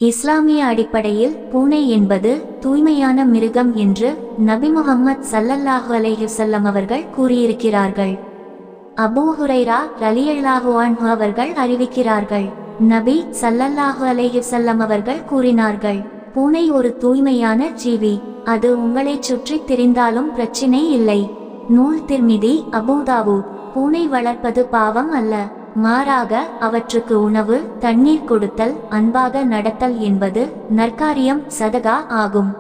இஸ்லாமிய அடிப்படையில் பூனை என்பது தூய்மையான மிருகம் என்று நபி முஹம்மது ஸல்லல்லாஹு அலைஹி வஸல்லம் அவர்கள் கூறியிருக்கிறார்கள். அபூ ஹுரைரா ரலியல்லாஹு அன்ஹு அவர்கள் அறிவிக்கிறார்கள், நபி ஸல்லல்லாஹு அலைஹி வஸல்லம் அவர்கள் கூறினார்கள், பூனை ஒரு தூய்மையான ஜீவி. அது உங்களைச் சுற்றி திரிந்தாலும் பிரச்சினை இல்லை. நூல் திர்மிதி, அபூ தாவூத். பூனை வளர்ப்பது பாவம் அல்ல, மாறாக அவற்றுக்கு உணவு தண்ணீர் கொடுத்தல், அன்பாக நடத்தல் என்பது நற்காரியம், சதகா ஆகும்.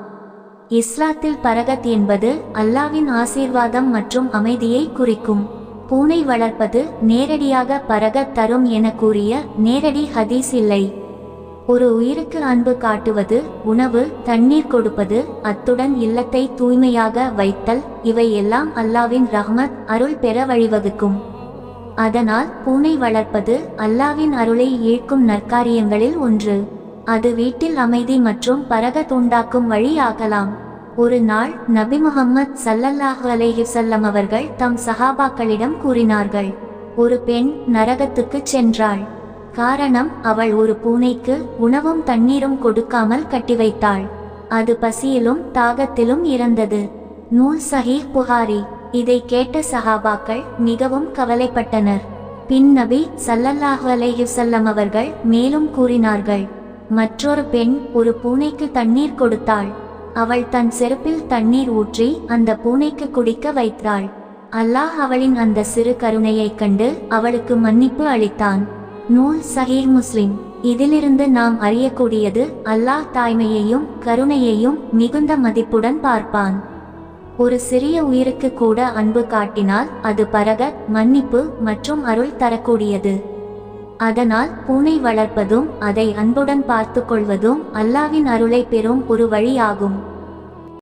இஸ்லாத்தில் பரகத் என்பது அல்லாவின் ஆசீர்வாதம் மற்றும் அமைதியை குறிக்கும். பூனை வளர்ப்பது நேரடியாக பரகத் தரும் என கூறிய நேரடி ஹதீஸ் இல்லை. ஒரு உயிருக்கு அன்பு காட்டுவது, உணவு தண்ணீர் கொடுப்பது, அத்துடன் இல்லத்தை தூய்மையாக வைத்தல், இவை எல்லாம் அல்லாவின் ரஹ்மத் அருள் பெற வழிவகுக்கும். அதனால் பூனை வளர்ப்பது அல்லாவின் அருளை ஈர்க்கும் நற்காரியங்களில் ஒன்று. அது வீட்டில் அமைதி மற்றும் பரகத் உண்டாக்கும் வழி ஆகலாம். ஒரு நாள் நபி முஹம்மது ஸல்லல்லாஹு அலைஹி வஸல்லம் அவர்கள் தம் சஹாபாக்களிடம் கூறினார்கள், ஒரு பெண் நரகத்துக்கு சென்றாள். காரணம், அவள் ஒரு பூனைக்கு உணவும் தண்ணீரும் கொடுக்காமல் கட்டி வைத்தாள். அது பசியிலும் தாகத்திலும் இறந்தது. நூல் சஹீஹ் புகாரி. இதை கேட்ட சஹாபாக்கள் மிகவும் கவலைப்பட்டனர். பின் நபி ஸல்லல்லாஹு அலைஹி வஸல்லம் அவர்கள் மேலும் கூறினார்கள், மற்றொரு பெண் ஒரு பூனைக்கு தண்ணீர் கொடுத்தாள். அவள் தன் செருப்பில் தண்ணீர் ஊற்றி அந்த பூனைக்கு குடிக்க வைத்தாள். அல்லாஹ் அவளின் அந்த சிறு கருணையைக் கண்டு அவளுக்கு மன்னிப்பு அளித்தான். நூல் சஹீஹ் முஸ்லிம். இதிலிருந்து நாம் அறியக்கூடியது, அல்லாஹ் தாய்மையையும் கருணையையும் மிகுந்த மதிப்புடன் பார்ப்பான். ஒரு சிறிய உயிருக்கு கூட அன்பு காட்டினால் அது பரகத், மன்னிப்பு மற்றும் அருள் தரக்கூடியது. அதனால் பூனை வளர்ப்பதும் அதை அன்புடன் பார்த்து கொள்வதும் அல்லாவின் அருளை பெறும் ஒரு வழியாகும்.